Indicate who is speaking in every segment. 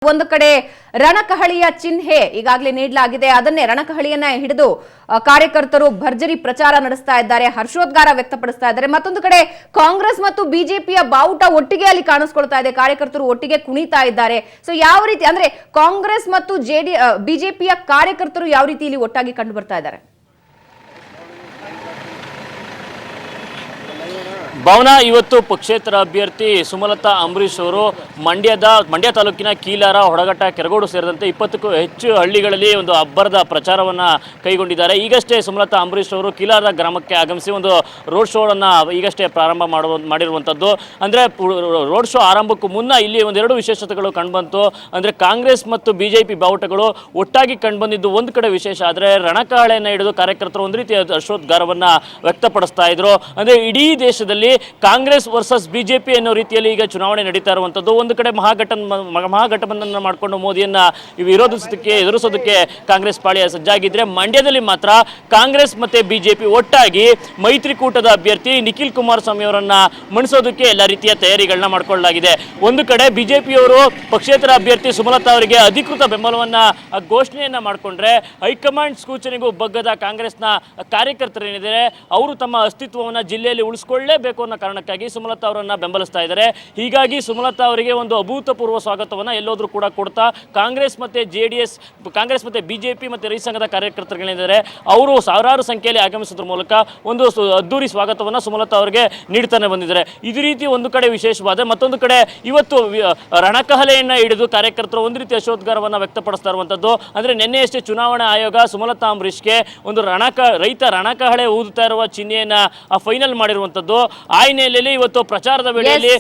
Speaker 1: ಒಂದು ಕಡೆ ರಣಕಹಳಿಯ ಚಿಹ್ನೆ ಈಗಾಗಲೇ ನೀಡಲಾಗಿದೆ. ಅದನ್ನೇ ರಣಕಹಳಿಯನ್ನ ಹಿಡಿದು ಕಾರ್ಯಕರ್ತರು ಭರ್ಜರಿ ಪ್ರಚಾರ ನಡೆಸ್ತಾ ಇದ್ದಾರೆ, ಹರ್ಷೋದ್ಗಾರ ವ್ಯಕ್ತಪಡಿಸ್ತಾ ಇದ್ದಾರೆ. ಮತ್ತೊಂದು ಕಡೆ ಕಾಂಗ್ರೆಸ್ ಮತ್ತು ಬಿಜೆಪಿಯ ಬಾವುಟ ಒಟ್ಟಿಗೆ ಅಲ್ಲಿ ಕಾಣಿಸ್ಕೊಳ್ತಾ ಇದೆ, ಕಾರ್ಯಕರ್ತರು ಒಟ್ಟಿಗೆ ಕುಣಿತಾ ಇದ್ದಾರೆ. ಸೊ ಯಾವ ರೀತಿ ಅಂದ್ರೆ ಕಾಂಗ್ರೆಸ್ ಮತ್ತು ಬಿಜೆಪಿಯ ಕಾರ್ಯಕರ್ತರು ಯಾವ ರೀತಿ ಇಲ್ಲಿ ಒಟ್ಟಾಗಿ ಕಂಡು ಬರ್ತಾ ಇದ್ದಾರೆ?
Speaker 2: ಭಾವನಾ, ಇವತ್ತು ಪಕ್ಷೇತರ ಅಭ್ಯರ್ಥಿ ಸುಮಲತಾ ಅಂಬರೀಶ್ ಅವರು ಮಂಡ್ಯ ತಾಲೂಕಿನ ಕೀಲಾರ, ಹೊಡಗಟ್ಟ, ಕೆರಗೋಡು ಸೇರಿದಂತೆ 20ಕ್ಕೂ ಹೆಚ್ಚು ಹಳ್ಳಿಗಳಲ್ಲಿ ಒಂದು ಅಬ್ಬರದ ಪ್ರಚಾರವನ್ನು ಕೈಗೊಂಡಿದ್ದಾರೆ. ಈಗಷ್ಟೇ ಸುಮಲತಾ ಅಂಬರೀಶ್ ಅವರು ಕೀಲಾರ ಗ್ರಾಮಕ್ಕೆ ಆಗಮಿಸಿ ಒಂದು ರೋಡ್ ಶೋವನ್ನು ಈಗಷ್ಟೇ ಪ್ರಾರಂಭ ಮಾಡಿರುವಂಥದ್ದು. ಅಂದರೆ ರೋಡ್ ಶೋ ಆರಂಭಕ್ಕೂ ಮುನ್ನ ಇಲ್ಲಿ ಒಂದೆರಡು ವಿಶೇಷತೆಗಳು ಕಂಡುಬಂತು. ಅಂದರೆ ಕಾಂಗ್ರೆಸ್ ಮತ್ತು ಬಿಜೆಪಿ ಬಾವುಟಗಳು ಒಟ್ಟಾಗಿ ಕಂಡುಬಂದಿದ್ದು ಒಂದು ಕಡೆ ವಿಶೇಷ. ಆದರೆ ರಣಕಹಳೆಯನ್ನು ಹಿಡಿದು ಕಾರ್ಯಕರ್ತರು ಒಂದು ರೀತಿಯ ಹರ್ಷೋದ್ಗಾರವನ್ನು ವ್ಯಕ್ತಪಡಿಸ್ತಾ ಇದ್ರು. ಅಂದರೆ ಇಡೀ ದೇಶದಲ್ಲಿ ಕಾಂಗ್ರೆಸ್ ವರ್ಸಸ್ ಬಿಜೆಪಿ ಅನ್ನೋ ರೀತಿಯಲ್ಲಿ ಈಗ ಚುನಾವಣೆ ನಡೀತಾ ಇರುವಂತದ್ದು. ಒಂದು ಕಡೆ ಮಹಾಗಠಬಂಧನ ಮಾಡಿಕೊಂಡು ಮೋದಿಯನ್ನ ಎದುರಿಸೋದಕ್ಕೆ ಕಾಂಗ್ರೆಸ್ ಪಾಳ್ಯ ಸಜ್ಜಾಗಿದ್ರೆ, ಮಂಡ್ಯದಲ್ಲಿ ಮಾತ್ರ ಕಾಂಗ್ರೆಸ್ ಮತ್ತೆ ಬಿಜೆಪಿ ಒಟ್ಟಾಗಿ ಮೈತ್ರಿಕೂಟದ ಅಭ್ಯರ್ಥಿ ನಿಖಿಲ್ ಕುಮಾರಸ್ವಾಮಿ ಅವರನ್ನ ಮಣಿಸೋದಕ್ಕೆ ಎಲ್ಲ ರೀತಿಯ ತಯಾರಿಗಳನ್ನ ಮಾಡಿಕೊಳ್ಳಲಾಗಿದೆ. ಒಂದು ಕಡೆ ಬಿಜೆಪಿಯವರು ಪಕ್ಷೇತರ ಅಭ್ಯರ್ಥಿ ಸುಮಲತಾ ಅವರಿಗೆ ಅಧಿಕೃತ ಬೆಂಬಲವನ್ನ ಘೋಷಣೆಯನ್ನ ಮಾಡಿಕೊಂಡ್ರೆ, ಹೈಕಮಾಂಡ್ ಸೂಚನೆಗೂ ಬಗ್ಗದ ಕಾಂಗ್ರೆಸ್ನ ಕಾರ್ಯಕರ್ತರೇನಿದ್ದಾರೆ ಅವರು ತಮ್ಮ ಅಸ್ತಿತ್ವವನ್ನು ಜಿಲ್ಲೆಯಲ್ಲಿ ಉಳಿಸಿಕೊಳ್ಳಲೇಬೇಕು ಅನ್ನೋ ಕಾರಣಕ್ಕಾಗಿ ಸುಮಲತಾ ಅವರನ್ನ ಬೆಂಬಲಿಸ್ತಾ ಇದ್ದಾರೆ. ಹೀಗಾಗಿ ಸುಮಲತಾ ಅವರಿಗೆ ಒಂದು ಅಭೂತಪೂರ್ವ ಸ್ವಾಗತವನ್ನು ಎಲ್ಲೋದ್ರೂ ಕೂಡ ಕೊಡ್ತಾ ಕಾಂಗ್ರೆಸ್ ಮತ್ತೆ JDS, ಕಾಂಗ್ರೆಸ್ ಮತ್ತೆ ಬಿಜೆಪಿ ಮತ್ತೆ ರೈತ ಸಂಘದ ಕಾರ್ಯಕರ್ತರುಗಳಿದ್ದಾರೆ, ಅವರು ಸಾವಿರಾರು ಸಂಖ್ಯೆಯಲ್ಲಿ ಆಗಮಿಸೋದ್ರ ಮೂಲಕ ಒಂದು ಅದ್ದೂರಿ ಸ್ವಾಗತವನ್ನು ಸುಮಲತಾ ಅವರಿಗೆ ನೀಡ್ತಾನೆ ಬಂದಿದ್ದಾರೆ. ಇದೇ ರೀತಿ ಒಂದು ಕಡೆ ವಿಶೇಷವಾದ, ಮತ್ತೊಂದು ಕಡೆ ಇವತ್ತು ರಣಕಹಲೆಯನ್ನು ಹಿಡಿದು ಕಾರ್ಯಕರ್ತರು ಒಂದು ರೀತಿ ಹರ್ಷೋದ್ಗಾರವನ್ನು ವ್ಯಕ್ತಪಡಿಸ್ತಾ ಇರುವಂಥದ್ದು. ಅಂದರೆ ನಿನ್ನೆಯಷ್ಟೇ ಚುನಾವಣಾ ಆಯೋಗ ಸುಮಲತಾ ಅಂಬರೀಶ್ಗೆ ಒಂದು ರೈತ ರಣಕಹಳೆ ಊದುತ್ತಾ ಇರುವ ಚಿಹ್ನೆಯನ್ನು ಫೈನಲ್ ಮಾಡಿರುವಂಥದ್ದು. ಆ ಹಿನ್ನೆಲೆಯಲ್ಲಿ ಇವತ್ತು ಪ್ರಚಾರದ ವೇಳೆಯಲ್ಲಿ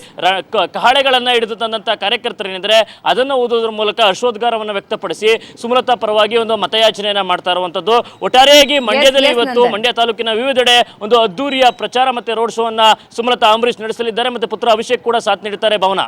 Speaker 2: ಕಹಳೆಗಳನ್ನು ಹಿಡಿದು ತಂದಂತಹ ಕಾರ್ಯಕರ್ತರೇನಿದ್ರೆ ಅದನ್ನು ಓದೋದ್ರ ಮೂಲಕ ಹರ್ಷೋದ್ಗಾರವನ್ನು ವ್ಯಕ್ತಪಡಿಸಿ ಸುಮಲತಾ ಪರವಾಗಿ ಒಂದು ಮತಯಾಚನೆಯನ್ನ ಮಾಡ್ತಾ ಇರುವಂತದ್ದು. ಒಟ್ಟಾರೆಯಾಗಿ ಮಂಡ್ಯದಲ್ಲಿ ಇವತ್ತು ಮಂಡ್ಯ ತಾಲೂಕಿನ ವಿವಿಧೆಡೆ ಒಂದು ಅದ್ದೂರಿಯ ಪ್ರಚಾರ ಮತ್ತೆ ರೋಡ್ ಶೋ ಅನ್ನ ಸುಮಲತಾ ಅಂಬರೀಶ್ ನಡೆಸಲಿದ್ದಾರೆ. ಮತ್ತೆ ಪುತ್ರ ಅಭಿಷೇಕ್ ಕೂಡ ಸಾಥ್ ನೀಡುತ್ತಾರೆ. ಭಾವನಾ.